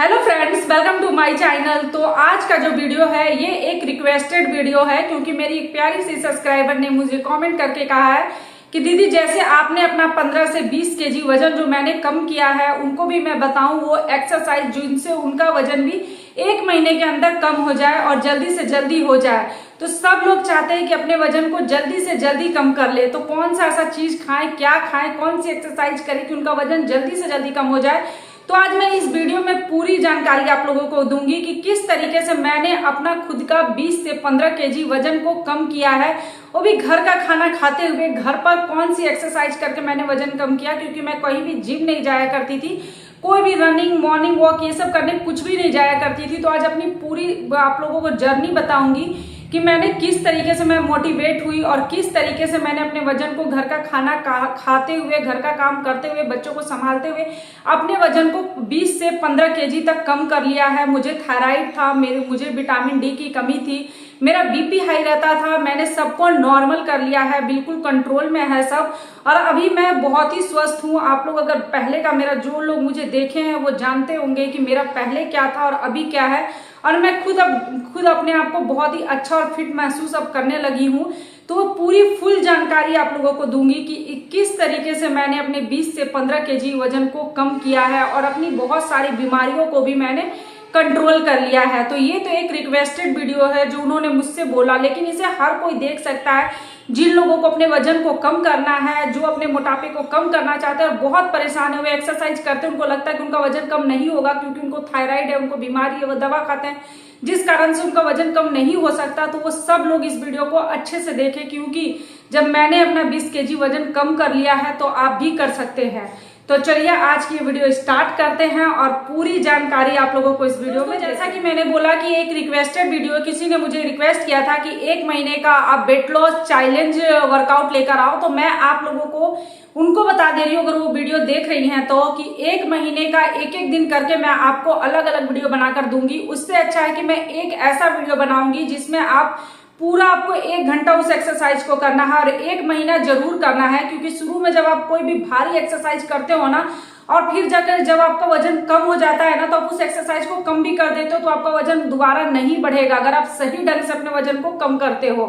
Hello friends, welcome to my channel. तो आज का जो वीडियो है ये एक रिक्वेस्टेड वीडियो है, क्योंकि मेरी एक प्यारी सी सब्सक्राइबर ने मुझे कमेंट करके कहा है कि दीदी जैसे आपने अपना 15 से 20 केजी वजन जो मैंने कम किया है उनको भी मैं बताऊं वो एक्सरसाइज जिनसे उनका वजन भी 1 महीने के अंदर कम हो जाए और जल्दी से जल्दी हो जाए। तो सब लोग चाहते हैं कि अपने वजन को जल्दी से जल्दी कम कर ले, तो कौन सा ऐसा चीज खाएं, क्या खाएं, कौन सी एक्सरसाइज करें कि उनका वजन जल्दी से जल्दी कम हो जाए। तो आज मैं इस वीडियो में पूरी जानकारी आप लोगों को दूंगी कि किस तरीके से मैंने अपना खुद का 20 से 15 केजी वजन को कम किया है, वो भी घर का खाना खाते हुए। घर पर कौन सी एक्सरसाइज करके मैंने वजन कम किया, क्योंकि मैं कहीं भी जिम नहीं जाया करती थी, कोई भी रनिंग, मॉर्निंग वॉक ये सब करने कुछ भी नहीं जाया करती थी। तो आज अपनी पूरी आप लोगों को जर्नी बताऊंगी कि मैंने किस तरीके से मैं मोटिवेट हुई और किस तरीके से मैंने अपने वजन को घर का खाना खाते हुए, घर का काम करते हुए, बच्चों को संभालते हुए अपने वजन को 20 से 15 केजी तक कम कर लिया है। मुझे थायराइड था, मुझे विटामिन डी की कमी थी, मेरा बीपी हाई रहता था, मैंने सबको नॉर्मल कर लिया है, बिल्कुल कंट्रोल में है सब। और अभी मैं बहुत ही स्वस्थ हूँ। आप लोग अगर पहले का जो लोग मुझे देखे हैं वो जानते होंगे कि मेरा पहले क्या था और अभी क्या है। और मैं खुद अपने आप को बहुत ही अच्छा और फिट महसूस अब करने लगी हूँ। तो वो पूरी फुल जानकारी आप लोगों को दूंगी कि किस तरीके से मैंने अपने 20 से 15 केजी वजन को कम किया है और अपनी बहुत सारी बीमारियों को भी मैंने कंट्रोल कर लिया है। तो ये तो एक रिक्वेस्टेड वीडियो है जो उन्होंने मुझसे बोला, लेकिन इसे हर कोई देख सकता है। जिन लोगों को अपने वजन को कम करना है, जो अपने मोटापे को कम करना चाहते हैं और बहुत परेशान है, वो एक्सरसाइज करते हैं, उनको लगता है कि उनका वजन कम नहीं होगा क्योंकि उनको थायराइड है, उनको बीमारी है, वो दवा खाते हैं जिस कारण से उनका वजन कम नहीं हो सकता। तो वो सब लोग इस वीडियो को अच्छे से देखें, क्योंकि जब मैंने अपना 20 केजी वजन कम कर लिया है तो आप भी कर सकते हैं। तो चलिए आज की वीडियो स्टार्ट करते हैं और पूरी जानकारी आप लोगों को इस वीडियो में। जैसा कि मैंने बोला कि एक रिक्वेस्टेड वीडियो, किसी ने मुझे रिक्वेस्ट किया था कि 1 महीने का आप वेट लॉस चैलेंज वर्कआउट लेकर आओ, तो मैं आप लोगों को उनको बता दे रही हूँ, अगर वो वीडियो देख रही हैं तो, कि 1 महीने का एक एक दिन करके मैं आपको अलग अलग वीडियो बनाकर दूंगी। उससे अच्छा है कि मैं एक ऐसा वीडियो बनाऊंगी जिसमें आपको 1 घंटा उस एक्सरसाइज को करना है और 1 महीना जरूर करना है। क्योंकि शुरू में जब आप कोई भी भारी एक्सरसाइज करते हो ना, और फिर जाकर जब आपका वजन कम हो जाता है ना, तो आप उस एक्सरसाइज को कम भी कर देते हो तो आपका वजन दोबारा नहीं बढ़ेगा, अगर आप सही ढंग से अपने वजन को कम करते हो।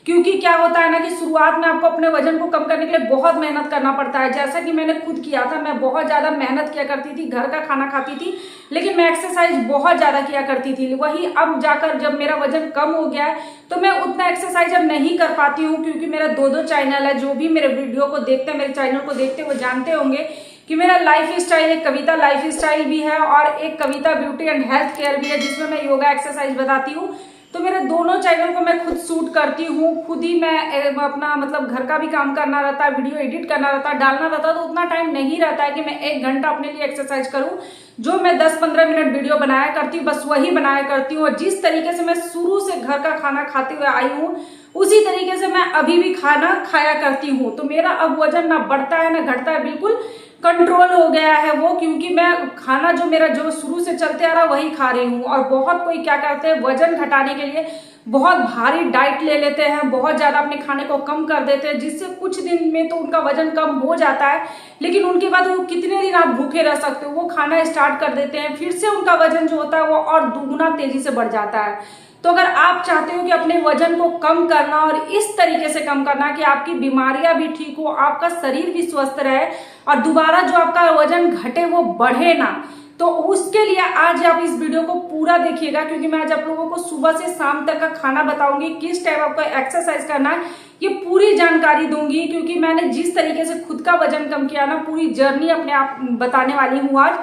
क्योंकि क्या होता है ना कि शुरुआत में आपको अपने वजन को कम करने के लिए बहुत मेहनत करना पड़ता है। जैसा कि मैंने खुद किया था, मैं बहुत ज्यादा मेहनत किया करती थी, घर का खाना खाती थी, लेकिन मैं एक्सरसाइज बहुत ज्यादा किया करती थी। वही अब जाकर जब मेरा वजन कम हो गया है तो मैं उतना एक्सरसाइज अब नहीं कर पाती हूँ, क्योंकि मेरा 2 चैनल है। जो भी मेरे वीडियो को देखते हैं, मेरे चैनल को देखते हैं, वो जानते होंगे कि मेरा लाइफ स्टाइल, एक कविता लाइफ स्टाइल भी है और एक कविता ब्यूटी एंड हेल्थ केयर भी है, जिसमें मैं योगा एक्सरसाइज बताती हूँ। तो मेरे दोनों चैनल को मैं खुद शूट करती हूँ, खुद ही मैं अपना घर का भी काम करना रहता है, वीडियो एडिट करना रहता है, डालना रहता है। तो उतना टाइम नहीं रहता है कि मैं 1 घंटा अपने लिए एक्सरसाइज करूँ। जो मैं 10-15 मिनट वीडियो बनाया करती हूँ, बस वही बनाया करती हूँ। और जिस तरीके से मैं शुरू से घर का खाना खाते हुए आई हूँ, उसी तरीके से मैं अभी भी खाना खाया करती हूँ। तो मेरा अब वजन ना बढ़ता है ना घटता है, बिल्कुल कंट्रोल हो गया है वो, क्योंकि मैं खाना जो शुरू से चलते आ रहा वही खा रही हूँ। और बहुत कोई क्या करते हैं, वजन घटाने के लिए बहुत भारी डाइट ले लेते हैं, बहुत ज्यादा अपने खाने को कम कर देते हैं, जिससे कुछ दिन में तो उनका वजन कम हो जाता है, लेकिन उनके बाद वो कितने दिन आप भूखे रह सकते हो। वो खाना स्टार्ट कर देते हैं, फिर से उनका वजन जो होता है वो और दुगुना तेजी से बढ़ जाता है। तो अगर आप चाहते हो कि अपने वजन को कम करना और इस तरीके से कम करना कि आपकी बीमारियां भी ठीक हो, आपका शरीर भी स्वस्थ रहे और दोबारा जो आपका वजन घटे वो बढ़े ना, तो उसके लिए आज आप इस वीडियो को पूरा देखिएगा। क्योंकि मैं आज आप लोगों को सुबह से शाम तक का खाना बताऊंगी, किस टाइप आपको एक्सरसाइज करना है, ये पूरी जानकारी दूंगी। क्योंकि मैंने जिस तरीके से खुद का वजन कम किया ना, पूरी जर्नी अपने आप बताने वाली हूँ आज।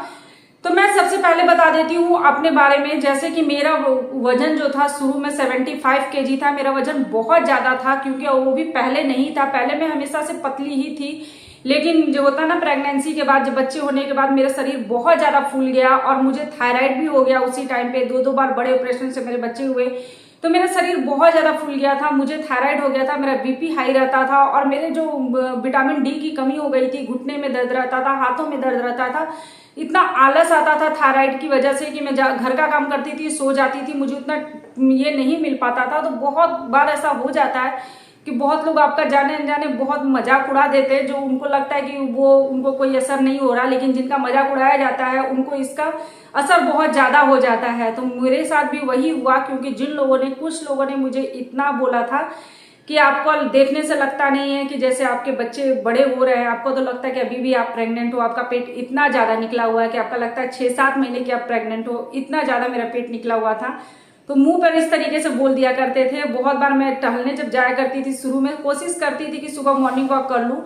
तो मैं सबसे पहले बता देती हूँ अपने बारे में। जैसे कि मेरा वजन जो था शुरू में 75 केजी था, मेरा वजन बहुत ज्यादा था, क्योंकि वो भी पहले नहीं था। पहले मैं हमेशा से पतली ही थी, लेकिन जो होता है ना प्रेगनेंसी के बाद, जब बच्चे होने के बाद मेरा शरीर बहुत ज्यादा फूल गया और मुझे थायराइड भी हो गया उसी टाइम पे। 2 बार बड़े ऑपरेशन से मेरे बच्चे हुए, तो मेरा शरीर बहुत ज्यादा फूल गया था, मुझे थायराइड हो गया था, मेरा बीपी हाई रहता था और मेरे जो विटामिन डी की कमी हो गई थी, घुटने में दर्द रहता था, हाथों में दर्द रहता था, इतना आलस आता था थायराइड की वजह से कि मैं घर का काम करती थी, सो जाती थी, मुझे उतना ये नहीं मिल पाता था। तो बहुत बार ऐसा हो जाता है कि बहुत लोग आपका जाने अनजाने बहुत मजाक उड़ा देते हैं, जो उनको लगता है कि वो उनको कोई असर नहीं हो रहा, लेकिन जिनका मजाक उड़ाया जाता है उनको इसका असर बहुत ज्यादा हो जाता है। तो मेरे साथ भी वही हुआ, क्योंकि कुछ लोगों ने मुझे इतना बोला था कि आपको देखने से लगता नहीं है कि जैसे आपके बच्चे बड़े हो रहे हैं, आपको तो लगता है कि अभी भी आप प्रेग्नेंट हो, आपका पेट इतना ज्यादा निकला हुआ है कि आपका लगता है 6-7 महीने की आप प्रेग्नेंट हो, इतना ज्यादा मेरा पेट निकला हुआ था। तो मुंह पर इस तरीके से बोल दिया करते थे। बहुत बार मैं टहलने जब जाया करती थी, शुरू में कोशिश करती थी कि सुबह मॉर्निंग वॉक कर लूं,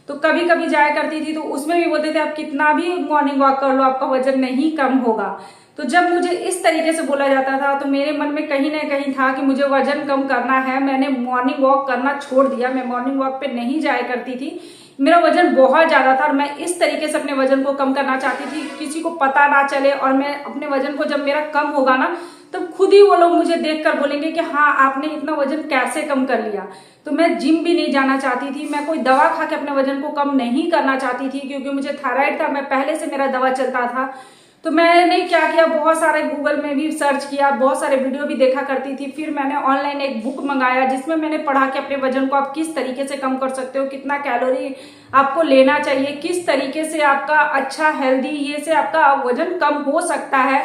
तो कभी कभी जाया करती थी तो उसमें भी बोलते थे आप कितना भी मॉर्निंग वॉक कर लो आपका वजन नहीं कम होगा। तो जब मुझे इस तरीके से बोला जाता था तो मेरे मन में कहीं ना कहीं था कि मुझे वजन कम करना है। मैंने मॉर्निंग वॉक करना छोड़ दिया, मैं मॉर्निंग वॉक पे नहीं जाया करती थी। मेरा वजन बहुत ज्यादा था और मैं इस तरीके से अपने वजन को कम करना चाहती थी, किसी को पता ना चले, और मैं अपने वजन को जब मेरा कम होगा ना तब खुद ही वो लोग मुझे देखकर बोलेंगे कि हाँ आपने इतना वजन कैसे कम कर लिया। तो मैं जिम भी नहीं जाना चाहती थी, मैं कोई दवा खा के अपने वजन को कम नहीं करना चाहती थी, क्योंकि मुझे थायराइड था, मैं पहले से मेरा दवा चलता था। तो मैंने क्या किया, बहुत सारे गूगल में भी सर्च किया, बहुत सारे वीडियो भी देखा करती थी। फिर मैंने ऑनलाइन एक बुक मंगाया जिसमें मैंने पढ़ा कि अपने वजन को आप किस तरीके से कम कर सकते हो, कितना कैलोरी आपको लेना चाहिए, किस तरीके से आपका अच्छा हेल्दी ये से आपका वजन कम हो सकता है।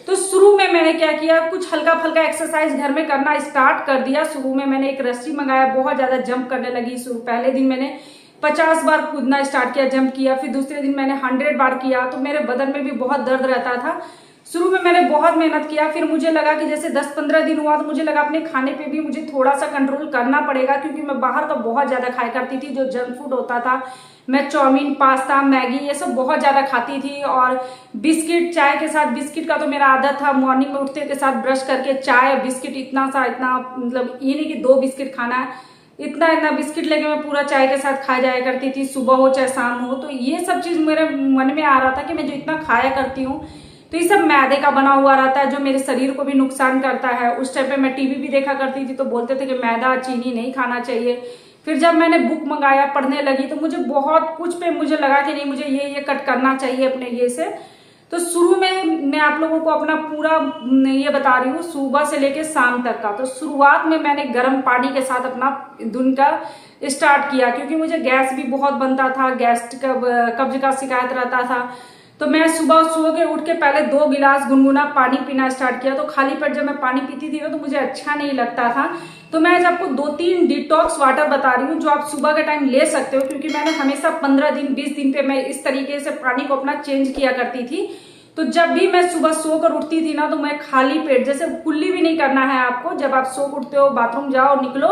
तो शुरू में मैंने क्या किया, कुछ हल्का फुल्का एक्सरसाइज घर में करना स्टार्ट कर दिया। शुरू में मैंने एक रस्सी मंगाया, बहुत ज्यादा जंप करने लगी। शुरू पहले दिन मैंने 50 बार कूदना स्टार्ट किया, जंप किया। फिर दूसरे दिन मैंने 100 बार किया। तो मेरे बदन में भी बहुत दर्द रहता था। शुरू में मैंने बहुत मेहनत किया। फिर मुझे लगा कि जैसे 10-15 दिन हुआ तो मुझे लगा अपने खाने पे भी मुझे थोड़ा सा कंट्रोल करना पड़ेगा, क्योंकि मैं बाहर का बहुत ज्यादा खाया करती थी, जो जंक फूड होता था। मैं चाउमीन, पास्ता, मैगी ये सब बहुत ज्यादा खाती थी, और बिस्किट, चाय के साथ बिस्किट का तो मेरा आदत था। मॉर्निंग में उठते के साथ ब्रश करके चाय, बिस्किट इतना मतलब ये नहीं कि 2 बिस्किट खाना है, इतना बिस्किट लेके मैं पूरा चाय के साथ खा जाया करती थी, सुबह हो चाहे शाम हो। तो ये सब चीज मेरे मन में आ रहा था कि मैं जो इतना खाया करती हूँ तो ये सब मैदे का बना हुआ रहता है, जो मेरे शरीर को भी नुकसान करता है। उस टाइम पे मैं टीवी भी देखा करती थी, तो बोलते थे कि मैदा, चीनी नहीं खाना चाहिए। फिर जब मैंने बुक मंगाया, पढ़ने लगी, तो मुझे बहुत कुछ पे मुझे लगा कि नहीं, मुझे ये कट करना चाहिए अपने ये से। तो शुरू में मैं आप लोगों को अपना पूरा ये बता रही हूँ, सुबह से लेके शाम तक का। तो शुरुआत में मैंने गर्म पानी के साथ अपना दिन का स्टार्ट किया, क्योंकि मुझे गैस भी बहुत बनता था, कब्ज का शिकायत रहता था। तो मैं सुबह सो के उठ के पहले 2 गिलास गुनगुना पानी पीना स्टार्ट किया। तो खाली पेट जब मैं पानी पीती थी ना तो मुझे अच्छा नहीं लगता था। तो मैं आज आपको 2-3 डिटॉक्स वाटर बता रही हूँ जो आप सुबह के टाइम ले सकते हो, क्योंकि मैंने हमेशा 15 दिन 20 दिन पे मैं इस तरीके से पानी को अपना चेंज किया करती थी। तो जब भी मैं सुबह सोकर उठती थी ना तो मैं खाली पेट, जैसे कुल्ली भी नहीं करना है आपको, जब आप सो उठते हो, बाथरूम जाओ, निकलो,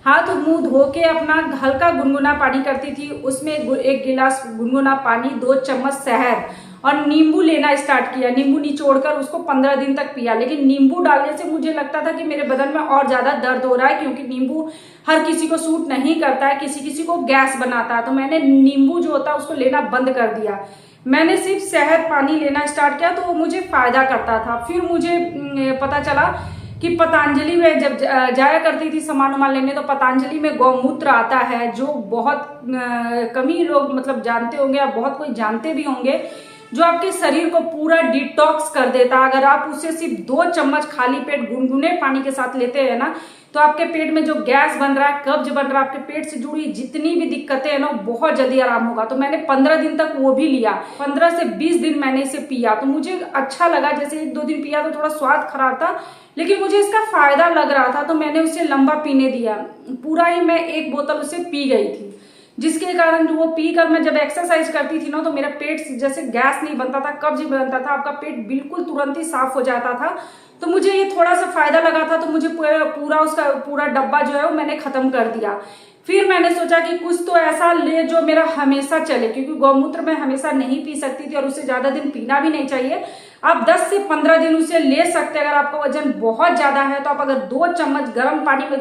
हाथ मुंह धो के अपना हल्का गुनगुना पानी करती थी। उसमें 1 गिलास गुनगुना पानी, 2 चम्मच शहद और नींबू लेना स्टार्ट किया। नींबू निचोड़कर उसको 15 दिन तक पिया। लेकिन नींबू डालने से मुझे लगता था कि मेरे बदन में और ज्यादा दर्द हो रहा है, क्योंकि नींबू हर किसी को सूट नहीं करता है, किसी किसी को गैस बनाता है। तो मैंने नींबू जो होता है उसको लेना बंद कर दिया। मैंने सिर्फ शहद पानी लेना स्टार्ट किया तो वो मुझे फायदा करता था। फिर मुझे पता चला कि पतंजलि में जब जाया करती थी सामान वामान लेने, तो पतंजलि में गौमूत्र आता है, जो बहुत कम ही लोग मतलब जानते होंगे, या बहुत कोई जानते भी होंगे, जो आपके शरीर को पूरा डिटॉक्स कर देता है। अगर आप उसे सिर्फ 2 चम्मच खाली पेट गुनगुने पानी के साथ लेते हैं ना, तो आपके पेट में जो गैस बन रहा है, कब्ज बन रहा है, आपके पेट से जुड़ी जितनी भी दिक्कतें हैं ना, बहुत जल्दी आराम होगा। तो मैंने 15 दिन तक वो भी लिया, 15 से 20 दिन मैंने इसे पिया। तो मुझे अच्छा लगा। जैसे 1-2 दिन पिया तो थोड़ा स्वाद खराब था, लेकिन मुझे इसका फायदा लग रहा था, तो मैंने उसे लंबा पीने दिया। पूरा ही मैं 1 बोतल उसे पी गई थी, जिसके कारण जो वो पी कर मैं जब एक्सरसाइज करती थी ना, तो मेरा पेट जैसे गैस नहीं बनता था, कब्ज बनता था, आपका पेट बिल्कुल तुरंत ही साफ हो जाता था। तो मुझे ये थोड़ा सा फायदा लगा था, तो मुझे पूरा डब्बा जो है वो मैंने खत्म कर दिया। फिर मैंने सोचा कि कुछ तो ऐसा ले जो मेरा हमेशा चले, क्योंकि गौमूत्र मैं हमेशा नहीं पी सकती थी और उसे ज्यादा दिन पीना भी नहीं चाहिए। आप 10 से 15 दिन उसे ले सकते हैं। अगर आपका वजन बहुत ज्यादा है तो आप अगर 2 चम्मच गर्म पानी में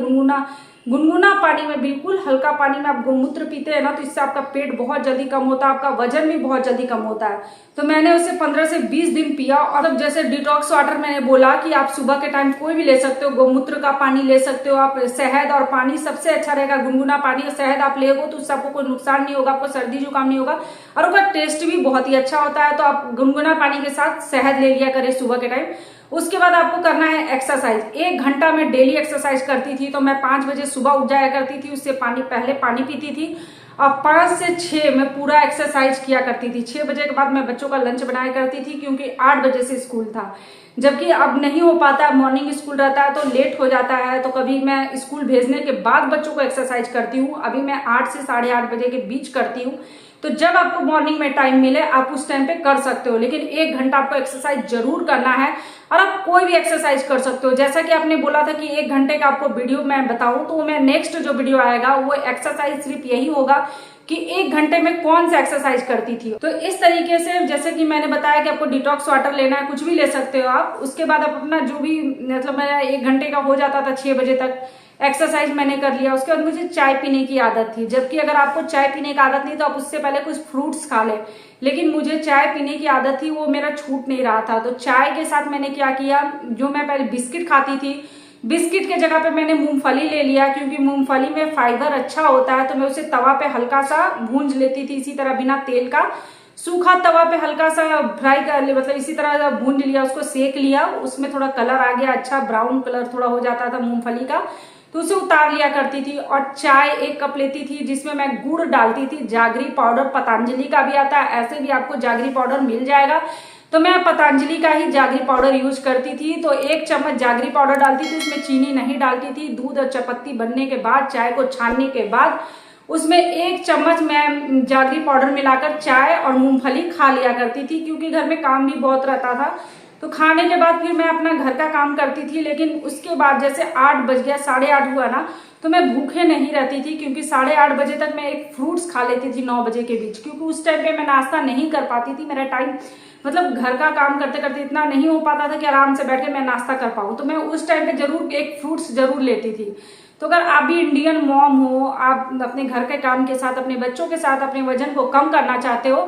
गुनगुना पानी में, बिल्कुल हल्का पानी में आप गौमूत्र पीते हैं ना, तो इससे आपका पेट बहुत जल्दी कम होता है, आपका वजन भी बहुत जल्दी कम होता है। तो मैंने उसे 15 से 20 दिन पिया। और अब जैसे डिटॉक्स वाटर मैंने बोला कि आप सुबह के टाइम कोई भी ले सकते हो, गौमूत्र का पानी ले सकते हो आप, शहद और पानी सबसे अच्छा रहेगा। गुनगुना पानी और शहद आप लेगो तो उससे आपको कोई नुकसान नहीं होगा, आपको सर्दी जुकाम नहीं होगा, और उसका टेस्ट भी बहुत ही अच्छा होता है। तो आप गुनगुना पानी के साथ शहद ले लिया करें सुबह के टाइम। उसके बाद आपको करना है एक्सरसाइज। 1 घंटा मैं डेली एक्सरसाइज करती थी। तो मैं 5 बजे सुबह उठ जाया करती थी, उससे पहले पानी पीती थी और 5 से 6 मैं पूरा एक्सरसाइज किया करती थी। 6 बजे के बाद मैं बच्चों का लंच बनाया करती थी, क्योंकि 8 बजे से स्कूल था। जबकि अब नहीं हो पाता, मॉर्निंग स्कूल रहता है तो लेट हो जाता है, तो कभी मैं स्कूल भेजने के बाद बच्चों को एक्सरसाइज करती हूँ। अभी मैं 8 से 8:30 बजे के बीच करती हूँ। तो जब आपको मॉर्निंग में टाइम मिले आप उस टाइम पे कर सकते हो, लेकिन 1 घंटा आपको एक्सरसाइज जरूर करना है। और आप कोई भी एक्सरसाइज कर सकते हो। जैसा कि आपने बोला था कि 1 घंटे का आपको वीडियो मैं बताऊं, तो मैं नेक्स्ट जो वीडियो आएगा वो एक्सरसाइज सिर्फ यही होगा कि 1 घंटे में कौन सा एक्सरसाइज करती थी। तो इस तरीके से जैसे कि मैंने बताया कि आपको डिटॉक्स वाटर लेना है, कुछ भी ले सकते हो आप। उसके बाद आप अपना जो भी मतलब मेरा 1 घंटे का हो जाता था, 6 बजे तक एक्सरसाइज मैंने कर लिया। उसके बाद मुझे चाय पीने की आदत थी, जबकि अगर आपको चाय पीने की आदत नहीं तो आप उससे पहले कुछ फ्रूट्स खा ले, लेकिन मुझे चाय पीने की आदत थी, वो मेरा छूट नहीं रहा था। तो चाय के साथ मैंने क्या किया, जो मैं पहले बिस्किट खाती थी, बिस्किट के जगह पे मैंने मूंगफली ले लिया, क्योंकि मूंगफली में फाइबर अच्छा होता है। तो मैं उसे तवा पे हल्का सा भूंज लेती थी, इसी तरह बिना तेल का, सूखा तवा पे हल्का सा फ्राई कर लिया, मतलब इसी तरह भूंज लिया, उसको सेक लिया, उसमें थोड़ा कलर आ गया, अच्छा ब्राउन कलर थोड़ा हो जाता था मूंगफली का, तो उसे उतार लिया करती थी। और चाय 1 कप लेती थी, जिसमें मैं गुड़ डालती थी, जागरी पाउडर पतंजलि का भी आता है, ऐसे भी आपको जागरी पाउडर मिल जाएगा। तो मैं पतंजलि का ही जागरी पाउडर यूज करती थी। तो 1 चम्मच जागरी पाउडर डालती थी, उसमें चीनी नहीं डालती थी। दूध और चपत्ती बनने के बाद, चाय को छानने के बाद उसमें 1 चम्मच मैं जागरी पाउडर मिलाकर चाय और मूंगफली खा लिया करती थी, क्योंकि घर में काम भी बहुत रहता था। तो खाने के बाद फिर मैं अपना घर का काम करती थी। लेकिन उसके बाद जैसे 8 बज गया, 8:30 हुआ ना, तो मैं भूखे नहीं रहती थी, क्योंकि 8:30 बजे तक मैं एक फ्रूट्स खा लेती थी 9 बजे के बीच, क्योंकि उस टाइम पे मैं नाश्ता नहीं कर पाती थी। मेरा टाइम मतलब घर का काम करते करते इतना नहीं हो पाता था कि आराम से बैठ के मैं नाश्ता कर पाऊँ। तो मैं उस टाइम पे जरूर एक फ्रूट्स जरूर लेती थी। तो अगर आप भी इंडियन मॉम हो, आप अपने घर के काम के साथ, अपने बच्चों के साथ अपने वजन को कम करना चाहते हो,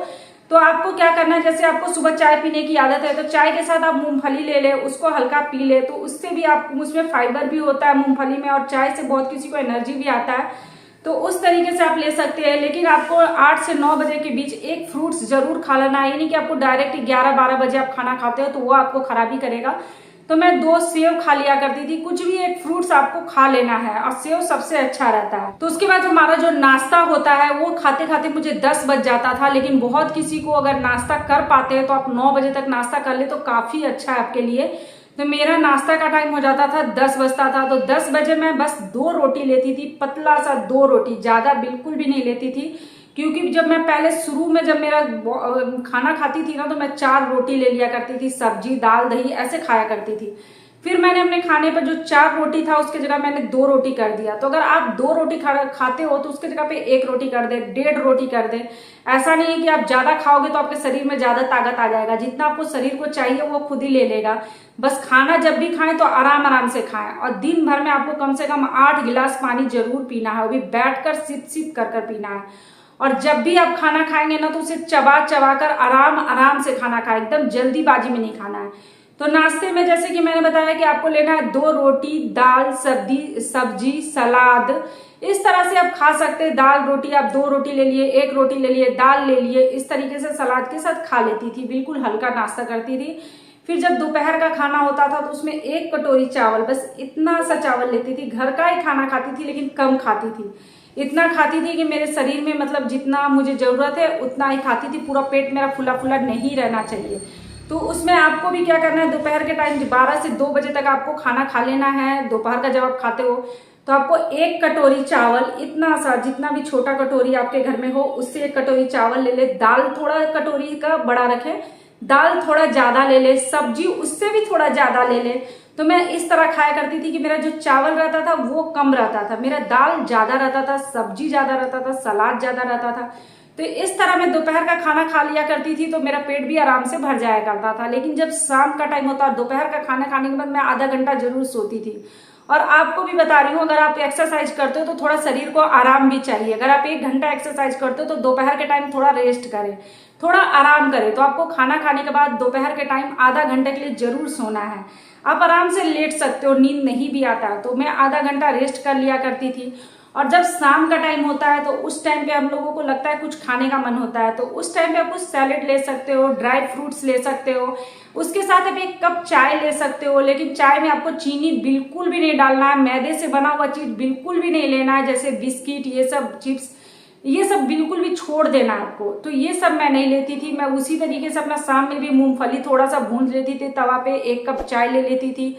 तो आपको क्या करना है, जैसे आपको सुबह चाय पीने की आदत है, तो चाय के साथ आप मूंगफली ले ले, उसको हल्का पी ले, तो उससे भी आप, उसमें फाइबर भी होता है मूंगफली में, और चाय से बहुत किसी को एनर्जी भी आता है। तो उस तरीके से आप ले सकते हैं। लेकिन आपको 8 से 9 बजे के बीच एक फ्रूट्स जरूर खा लेना है। ये नहीं कि आपको डायरेक्ट 11-12 बजे आप खाना खाते हो, तो वो आपको खराबी करेगा। तो मैं 2 सेव खा लिया करती थी। कुछ भी एक फ्रूट्स आपको खा लेना है, और सेव सबसे अच्छा रहता है। तो उसके बाद हमारा जो नाश्ता होता है, वो खाते खाते मुझे 10 बज जाता था। लेकिन बहुत किसी को अगर नाश्ता कर पाते हैं तो आप 9 बजे तक नाश्ता कर ले तो काफी अच्छा है आपके लिए। तो मेरा नाश्ता का टाइम हो जाता था 10 बजता था। तो 10 बजे मैं बस 2 रोटी लेती थी, पतला सा 2 रोटी, ज्यादा बिल्कुल भी नहीं लेती थी। क्योंकि जब मैं पहले शुरू में जब मेरा खाना खाती थी ना, तो मैं 4 रोटी ले लिया करती थी, सब्जी दाल दही ऐसे खाया करती थी। फिर मैंने अपने खाने पर जो 4 रोटी था उसकी जगह मैंने 2 रोटी कर दिया। तो अगर आप 2 रोटी खाते हो तो उसकी जगह पे 1 रोटी कर दे, 1.5 रोटी कर दे। ऐसा नहीं है कि आप ज्यादा खाओगे तो आपके शरीर में ज्यादा ताकत आ जाएगा, जितना आपको शरीर को चाहिए वो खुद ही ले लेगा। बस खाना जब भी खाएं तो आराम आराम से खाएं, और दिन भर में आपको कम से कम 8 गिलास पानी जरूर पीना है, वो भी बैठकर सिप सिप कर पीना है। और जब भी आप खाना खाएंगे ना, तो उसे चबा चबा कर आराम आराम से खाना खाएं, एकदम जल्दीबाजी में नहीं खाना है। तो नाश्ते में जैसे कि मैंने बताया कि आपको लेना है 2 रोटी, दाल, सब्जी, सलाद, इस तरह से आप खा सकते हैं। दाल रोटी आप 2 रोटी ले लिए, 1 रोटी ले लिए, दाल ले लिए, इस तरीके से सलाद के साथ खा लेती थी। बिल्कुल हल्का नाश्ता करती थी। फिर जब दोपहर का खाना होता था तो उसमें 1 कटोरी चावल, बस इतना सा चावल लेती थी। घर का ही खाना खाती थी, लेकिन कम खाती थी। इतना खाती थी कि मेरे शरीर में मतलब जितना मुझे जरूरत है उतना ही खाती थी। पूरा पेट मेरा फुला फुला नहीं रहना चाहिए। तो उसमें आपको भी क्या करना है, दोपहर के टाइम 12 से 2 बजे तक आपको खाना खा लेना है। दोपहर का जब आप खाते हो तो आपको 1 कटोरी चावल, इतना सा, जितना भी छोटा कटोरी आपके घर में हो उससे 1 कटोरी चावल ले ले। दाल थोड़ा कटोरी का बड़ा रखे, दाल थोड़ा ज्यादा ले ले, सब्जी उससे भी थोड़ा ज्यादा ले ले। तो मैं इस तरह खाया करती थी कि मेरा जो चावल रहता था वो कम रहता था, मेरा दाल ज्यादा रहता था, सब्जी ज्यादा रहता था, सलाद ज्यादा रहता था। तो इस तरह मैं दोपहर का खाना खा लिया करती थी, तो मेरा पेट भी आराम से भर जाया करता था। लेकिन जब शाम का टाइम होता और दोपहर का खाना खाने के बाद मैं आधा घंटा जरूर सोती थी। और आपको भी बता रही हूँ, अगर आप एक्सरसाइज करते हो तो थोड़ा शरीर को आराम भी चाहिए। अगर आप 1 घंटा एक्सरसाइज करते हो तो दोपहर के टाइम थोड़ा रेस्ट करें, थोड़ा आराम करें। तो आपको खाना खाने के बाद दोपहर के टाइम आधा घंटे के लिए जरूर सोना है। आप आराम से लेट सकते हो, नींद नहीं भी आता तो मैं आधा घंटा रेस्ट कर लिया करती थी। और जब शाम का टाइम होता है तो उस टाइम पे हम लोगों को लगता है कुछ खाने का मन होता है, तो उस टाइम पे आप कुछ सैलेड ले सकते हो, ड्राई फ्रूट्स ले सकते हो, उसके साथ आप एक कप चाय ले सकते हो। लेकिन चाय में आपको चीनी बिल्कुल भी नहीं डालना है, मैदे से बना हुआ चीज बिल्कुल भी नहीं लेना है, जैसे बिस्किट, ये सब चिप्स, ये सब बिल्कुल भी छोड़ देना आपको। तो ये सब मैं नहीं लेती थी। मैं उसी तरीके से अपना शाम में भी मूंगफली थोड़ा सा भून लेती थी तवा पे, एक कप चाय ले लेती थी,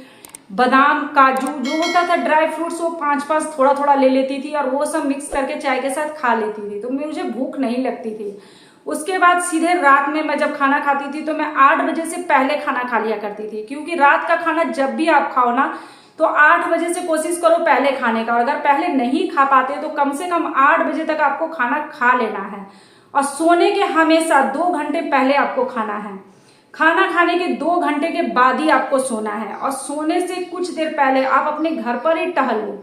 बादाम, काजू जो होता था ड्राई फ्रूट्स वो 5-5 थोड़ा थोड़ा ले लेती थी और वो सब मिक्स करके चाय के साथ खा लेती थी, तो मुझे भूख नहीं लगती थी। उसके बाद सीधे रात में मैं जब खाना खाती थी तो मैं 8 बजे से पहले खाना खा लिया करती थी, क्योंकि रात का खाना जब भी आप खाओ ना तो 8 बजे से कोशिश करो पहले खाने का। अगर पहले नहीं खा पाते तो कम से कम 8 बजे तक आपको खाना खा लेना है। और सोने के हमेशा 2 घंटे पहले आपको खाना है। खाना खाने के 2 घंटे के बाद ही आपको सोना है। और सोने से कुछ देर पहले आप अपने घर पर ही टहल लो,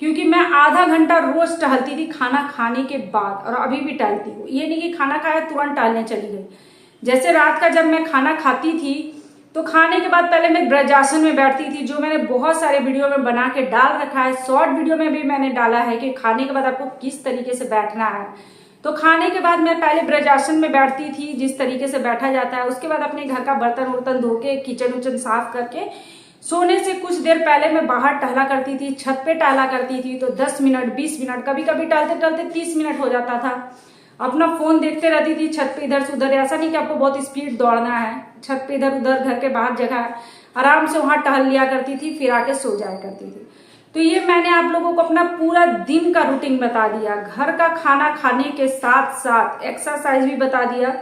क्योंकि मैं आधा घंटा रोज टहलती थी खाना खाने के बाद, और अभी भी टहलती हूँ। ये नहीं कि खाना खाया तुरंत टहलने चली गई। जैसे रात का जब मैं खाना खाती थी तो खाने के बाद पहले मैं ब्रजासन में बैठती थी, जो मैंने बहुत सारे वीडियो में बना के डाल रखा है। शॉर्ट वीडियो में भी मैंने डाला है कि खाने के बाद आपको किस तरीके से बैठना है। तो खाने के बाद मैं पहले ब्रजासन में बैठती थी, जिस तरीके से बैठा जाता है। उसके बाद अपने घर का बर्तन वर्तन धो के, किचन उचन साफ करके, सोने से कुछ देर पहले मैं बाहर टहला करती थी, छत पे टहला करती थी। तो 10 मिनट, 20 मिनट, कभी कभी टहलते टहलते 30 मिनट हो जाता था। अपना फोन देखते रहती थी छत पे इधर से उधर। ऐसा नहीं कि आपको बहुत स्पीड दौड़ना है, छत पे इधर उधर, घर के बाहर जगह आराम से वहां टहल लिया करती थी, फिर आके सो जाया करती थी। तो ये मैंने आप लोगों को अपना पूरा दिन का रूटीन बता दिया। घर का खाना खाने के साथ साथ एक्सरसाइज भी बता दिया।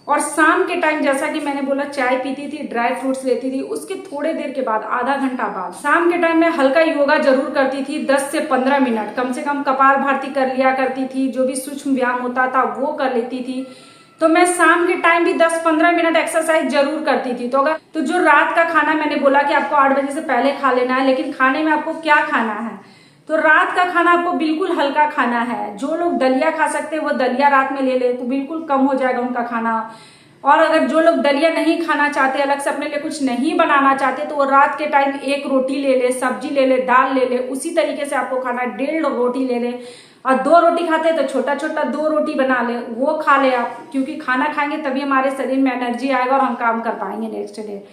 और शाम के टाइम जैसा कि मैंने बोला चाय पीती थी, ड्राई फ्रूट्स लेती थी, उसके थोड़े देर के बाद, आधा घंटा बाद, शाम के टाइम में हल्का योगा जरूर करती थी। 10 से 15 मिनट कम से कम कपाल भारती कर लिया करती थी, जो भी सूक्ष्म व्यायाम होता था वो कर लेती थी। तो मैं शाम के टाइम भी 10-15 मिनट एक्सरसाइज जरूर करती थी। तो जो रात का खाना मैंने बोला कि आपको 8 बजे से पहले खा लेना है, लेकिन खाने में आपको क्या खाना है, तो रात का खाना आपको बिल्कुल हल्का खाना है। जो लोग दलिया खा सकते हैं वो दलिया रात में ले ले, तो बिल्कुल कम हो जाएगा उनका खाना। और अगर जो लोग दलिया नहीं खाना चाहते, अलग से अपने लिए कुछ नहीं बनाना चाहते, तो वो रात के टाइम 1 रोटी ले ले, सब्जी ले ले, दाल ले ले। उसी तरीके से आपको खाना 1.5 रोटी ले ले। और 2 रोटी खाते हैं तो छोटा छोटा 2 रोटी बना ले, वो खा ले आप, क्योंकि खाना खाएंगे तभी हमारे शरीर में एनर्जी आएगा और हम काम कर पाएंगे नेक्स्ट डे।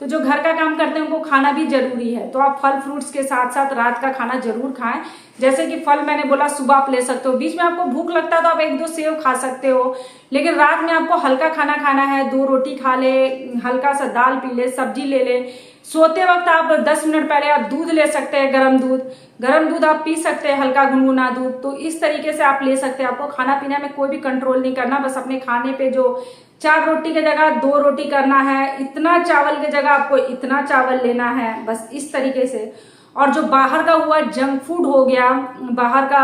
तो जो घर का काम करते हैं उनको खाना भी जरूरी है। तो आप फल फ्रूट्स के साथ साथ रात का खाना जरूर खाएं। जैसे कि फल मैंने बोला सुबह आप ले सकते हो, बीच में आपको भूख लगता है तो आप 1-2 सेव खा सकते हो, लेकिन रात में आपको हल्का खाना खाना है। 2 रोटी खा ले, हल्का सा दाल पी ले, सब्जी ले ले। सोते वक्त आप 10 मिनट पहले आप दूध ले सकते हैं, गर्म दूध आप पी सकते हैं, हल्का गुनगुना दूध। तो इस तरीके से आप ले सकते हैं। आपको खाना पीना में कोई भी कंट्रोल नहीं करना, बस अपने खाने पे जो 4 रोटी की जगह 2 रोटी करना है, इतना चावल की जगह आपको इतना चावल लेना है, बस इस तरीके से। और जो बाहर का हुआ जंक फूड हो गया, बाहर का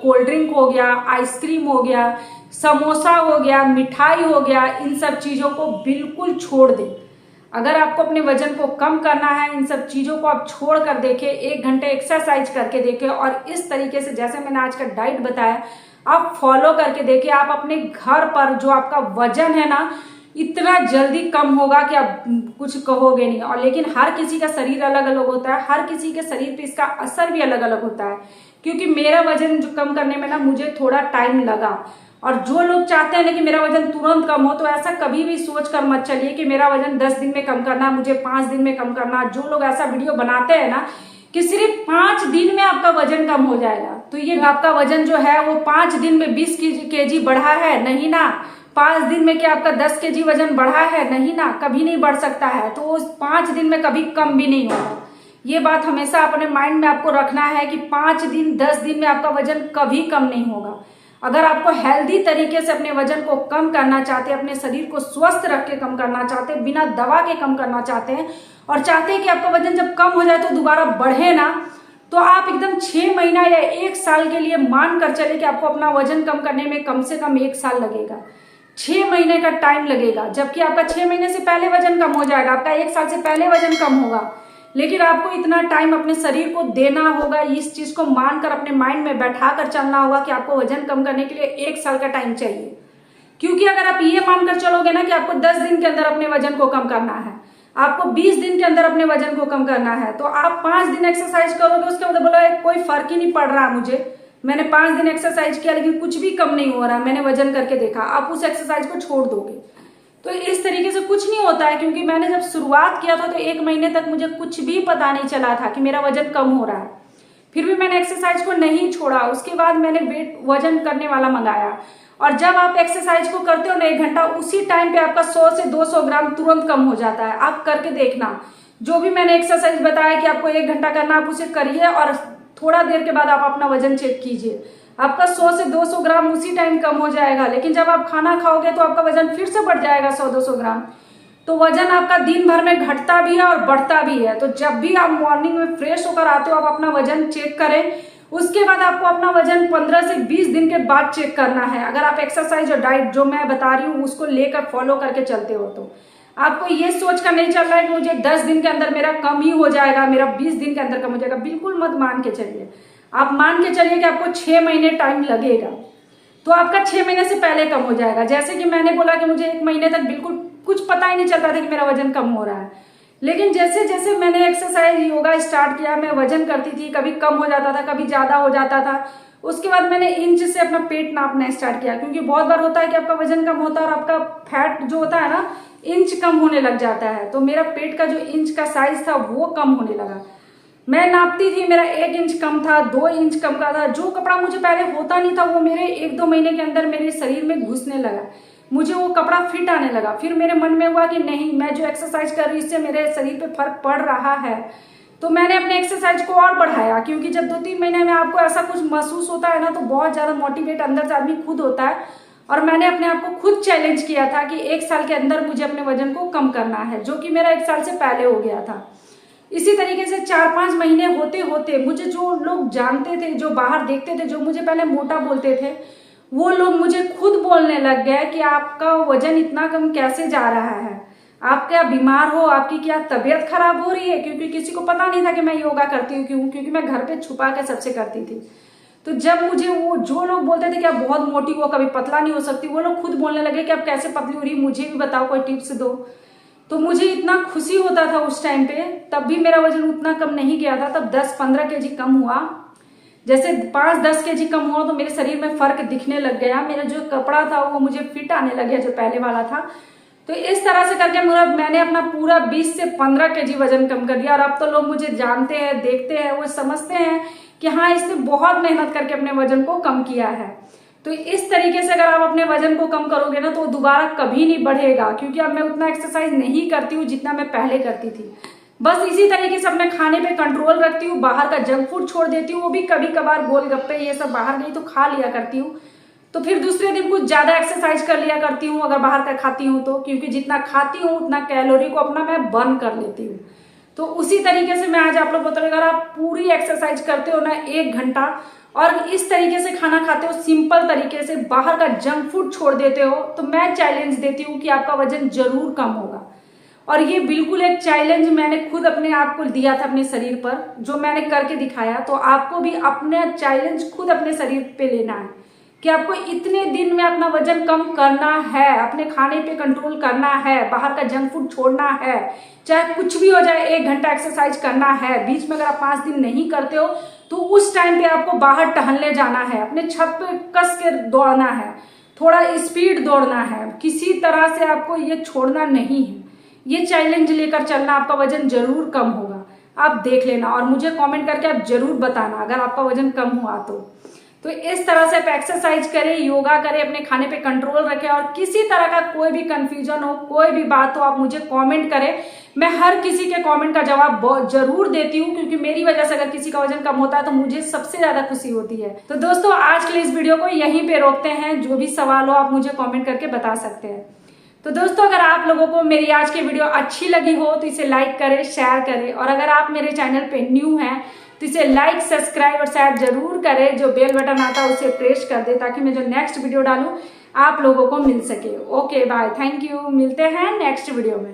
कोल्ड ड्रिंक हो गया, आइसक्रीम हो गया, समोसा हो गया, मिठाई हो गया, इन सब चीजों को बिल्कुल छोड़ दें। अगर आपको अपने वजन को कम करना है, इन सब चीजों को आप छोड़ कर देखें, 1 घंटे एक्सरसाइज करके देखें, और इस तरीके से जैसे मैंने आज का डाइट बताया आप फॉलो करके देखिए। आप अपने घर पर जो आपका वजन है ना, इतना जल्दी कम होगा कि आप कुछ कहोगे नहीं। और लेकिन हर किसी का शरीर अलग अलग होता है, हर किसी के शरीर पे इसका असर भी अलग अलग होता है। क्योंकि मेरा वजन जो कम करने में ना मुझे थोड़ा टाइम लगा, और जो लोग चाहते हैं ना कि मेरा वजन तुरंत कम हो, तो ऐसा कभी भी सोच कर मत चलिए कि मेरा वजन 10 दिन में कम करना, मुझे 5 दिन में कम करना। जो लोग ऐसा वीडियो बनाते हैं ना कि सिर्फ 5 दिन में आपका वजन कम हो जाएगा, तो ये आपका वजन जो है वो 5 दिन में 20 केजी बढ़ा है, नहीं ना। 5 दिन में क्या आपका 10 केजी वजन बढ़ा है, नहीं ना, कभी नहीं बढ़ सकता है। तो 5 दिन में कभी कम भी नहीं होगा। ये बात हमेशा अपने माइंड में आपको रखना है कि 5 दिन 10 दिन में आपका वजन कभी कम नहीं होगा। अगर आपको हेल्दी तरीके से अपने वजन को कम करना चाहते हैं, अपने शरीर को स्वस्थ रख के कम करना चाहते हैं, बिना दवा के कम करना चाहते हैं, और चाहते हैं कि आपका वजन जब कम हो जाए तो दोबारा बढ़े ना, तो आप एकदम 6 महीना या 1 साल के लिए मान कर चले कि आपको अपना वजन कम करने में कम से कम 1 साल लगेगा, 6 महीने का टाइम लगेगा। जबकि आपका 6 महीने से पहले वजन कम हो जाएगा, आपका 1 साल से पहले वजन कम होगा। लेकिन आपको इतना टाइम अपने शरीर को देना होगा, इस चीज को मानकर अपने माइंड में बैठा कर चलना होगा कि आपको वजन कम करने के लिए 1 साल का टाइम चाहिए। क्योंकि अगर आप ये मानकर चलोगे ना कि आपको 10 दिन के अंदर अपने वजन को कम करना है, आपको 20 दिन के अंदर अपने वजन को कम करना है, तो आप 5 दिन एक्सरसाइज करोगे, उसके बाद बोलोगे कोई फर्क ही नहीं पड़ रहा मुझे, मैंने 5 दिन एक्सरसाइज किया लेकिन कुछ भी कम नहीं हो रहा, मैंने वजन करके देखा, आप उस एक्सरसाइज को छोड़ दोगे। तो इस तरीके से कुछ नहीं होता है, क्योंकि मैंने जब शुरुआत किया था तो 1 महीने तक मुझे कुछ भी पता नहीं चला था कि मेरा वजन कम हो रहा है। फिर भी मैंने एक्सरसाइज को नहीं छोड़ा। उसके बाद मैंने वजन करने वाला मंगाया, और जब आप एक्सरसाइज को करते हो ना 1 घंटा, उसी टाइम पे आपका 100 से 200 ग्राम तुरंत कम हो जाता है। आप करके देखना, जो भी मैंने एक्सरसाइज बताया कि आपको 1 घंटा करना, आप उसे करिए और थोड़ा देर के बाद आप अपना वजन चेक कीजिए, आपका 100 से 200 ग्राम उसी टाइम कम हो जाएगा। लेकिन जब आप खाना खाओगे तो आपका वजन फिर से बढ़ जाएगा 100-200 ग्राम। तो वजन आपका दिन भर में घटता भी है और बढ़ता भी है। तो जब भी आप मॉर्निंग में फ्रेश होकर आते हो, आप अपना वजन चेक करें। उसके बाद आपको अपना वजन 15 से 20 दिन के बाद चेक करना है। अगर आप एक्सरसाइज और डाइट जो मैं बता रही हूँ उसको लेकर फॉलो करके चलते हो, तो आपको ये सोच कर नहीं चल रहा है कि मुझे 10 दिन के अंदर मेरा कम ही हो जाएगा, मेरा 20 दिन के अंदर कम हो जाएगा। बिल्कुल मत मान के चलिए। आप मान के चलिए कि आपको 6 महीने टाइम लगेगा, तो आपका 6 महीने से पहले कम हो जाएगा। जैसे कि मैंने बोला कि मुझे 1 महीने तक बिल्कुल कुछ पता ही नहीं चल रहा था कि मेरा वजन कम हो रहा है। लेकिन जैसे जैसे मैंने एक्सरसाइज योगा स्टार्ट किया, मैं वजन करती थी, कभी कम हो जाता था, कभी ज्यादा हो जाता था। उसके बाद मैंने इंच से अपना पेट नापना स्टार्ट किया, क्योंकि बहुत बार होता है कि आपका वजन कम होता है और आपका फैट जो होता है ना, इंच कम होने लग जाता है। तो मेरा पेट का जो इंच का साइज था वो कम होने लगा। मैं नापती थी, मेरा 1 इंच कम था, 2 इंच कम का था। जो कपड़ा मुझे पहले होता नहीं था वो मेरे 1-2 महीने के अंदर मेरे शरीर में घुसने लगा, मुझे वो कपड़ा फिट आने लगा। फिर मेरे मन में हुआ कि नहीं, मैं जो एक्सरसाइज कर रही हूँ इससे मेरे शरीर पे फर्क पड़ रहा है। तो मैंने अपने एक्सरसाइज को और बढ़ाया, क्योंकि जब 2-3 महीने में आपको ऐसा कुछ महसूस होता है ना, तो बहुत ज्यादा मोटिवेट अंदर से आदमी खुद होता है। और मैंने अपने आप को खुद चैलेंज किया था कि 1 साल के अंदर मुझे अपने वजन को कम करना है, जो कि मेरा 1 साल से पहले हो गया था। इसी तरीके से 4-5 महीने होते होते मुझे जो लोग जानते थे, जो बाहर देखते थे, जो मुझे पहले मोटा बोलते थे, वो लोग मुझे खुद बोलने लग गए कि आपका वजन इतना कम कैसे जा रहा है, आप क्या बीमार हो, आपकी क्या तबीयत खराब हो रही है। क्योंकि किसी को पता नहीं था कि मैं योगा करती हूँ, क्योंकि मैं घर पे छुपा के सबसे करती थी। तो जब मुझे वो जो लोग बोलते थे कि आप बहुत मोटी हो, कभी पतला नहीं हो सकती, वो लोग खुद बोलने लगे कि आप कैसे पतली हो रही, मुझे भी बताओ, कोई टिप्स दो। तो मुझे इतना खुशी होता था उस टाइम पे। तब भी मेरा वजन उतना कम नहीं गया था, तब 10-15 केजी कम हुआ। जैसे 5-10 केजी कम हुआ तो मेरे शरीर में फर्क दिखने लग गया, मेरा जो कपड़ा था वो मुझे फिट आने लग गया जो पहले वाला था। तो इस तरह से करके मैंने अपना पूरा 20 से 15 केजी वजन कम कर दिया। और अब तो लोग मुझे जानते हैं, देखते हैं, वो समझते हैं कि हाँ, इसने बहुत मेहनत करके अपने वजन को कम किया है। तो इस तरीके से अगर आप अपने वजन को कम करोगे ना, तो दोबारा कभी नहीं बढ़ेगा, क्योंकि अब मैं उतना एक्सरसाइज नहीं करती हूँ जितना मैं पहले करती थी। बस इसी तरीके से अपने खाने पे कंट्रोल रखती हूँ, बाहर का जंक फूड छोड़ देती हूँ, वो भी कभी कभार गोलगप्पे ये सब बाहर गई तो खा लिया करती हूँ। तो फिर दूसरे दिन कुछ ज्यादा एक्सरसाइज कर लिया करती हूँ अगर बाहर का खाती हूँ तो, क्योंकि जितना खाती हूँ उतना कैलोरी को अपना मैं बर्न कर लेती हूँ। तो उसी तरीके से मैं आज आप लोग बता रही हूँ, अगर आप पूरी एक्सरसाइज करते हो ना 1 घंटा, और इस तरीके से खाना खाते हो सिंपल तरीके से, बाहर का जंक फूड छोड़ देते हो, तो मैं चैलेंज देती हूँ कि आपका वजन जरूर कम होगा। और ये बिल्कुल एक चैलेंज मैंने खुद अपने आप को दिया था अपने शरीर पर, जो मैंने करके दिखाया। तो आपको भी अपना चैलेंज खुद अपने शरीर पे लेना है कि आपको इतने दिन में अपना वजन कम करना है, अपने खाने पे कंट्रोल करना है, बाहर का जंक फूड छोड़ना है, चाहे कुछ भी हो जाए, 1 घंटा एक्सरसाइज करना है। बीच में अगर आप 5 दिन नहीं करते हो तो उस टाइम पे आपको बाहर टहलने जाना है, अपने छत पे कस के दौड़ना है, थोड़ा स्पीड दौड़ना है, किसी तरह से आपको ये छोड़ना नहीं है। ये चैलेंज लेकर चलना, आपका वजन जरूर कम होगा, आप देख लेना। और मुझे कमेंट करके आप जरूर बताना अगर आपका वजन कम हुआ तो इस तरह से आप एक्सरसाइज करें, योगा करें, अपने खाने पे कंट्रोल रखें। और किसी तरह का कोई भी कंफ्यूजन हो, कोई भी बात हो, आप मुझे कमेंट करें। मैं हर किसी के कमेंट का जवाब जरूर देती हूँ, क्योंकि मेरी वजह से अगर किसी का वजन कम होता है तो मुझे सबसे ज्यादा खुशी होती है। तो दोस्तों, आज के लिए इस वीडियो को यहीं पे रोकते हैं। जो भी सवाल हो आप मुझे कॉमेंट करके बता सकते हैं। तो दोस्तों, अगर आप लोगों को मेरी आज की वीडियो अच्छी लगी हो तो इसे लाइक करें, शेयर करें। और अगर आप मेरे चैनल पे न्यू हैं तो इसे लाइक, सब्सक्राइब और शेयर जरूर करें। जो बेल बटन आता है उसे प्रेस कर दे, ताकि मैं जो नेक्स्ट वीडियो डालूं आप लोगों को मिल सके। ओके बाय, थैंक यू, मिलते हैं नेक्स्ट वीडियो में।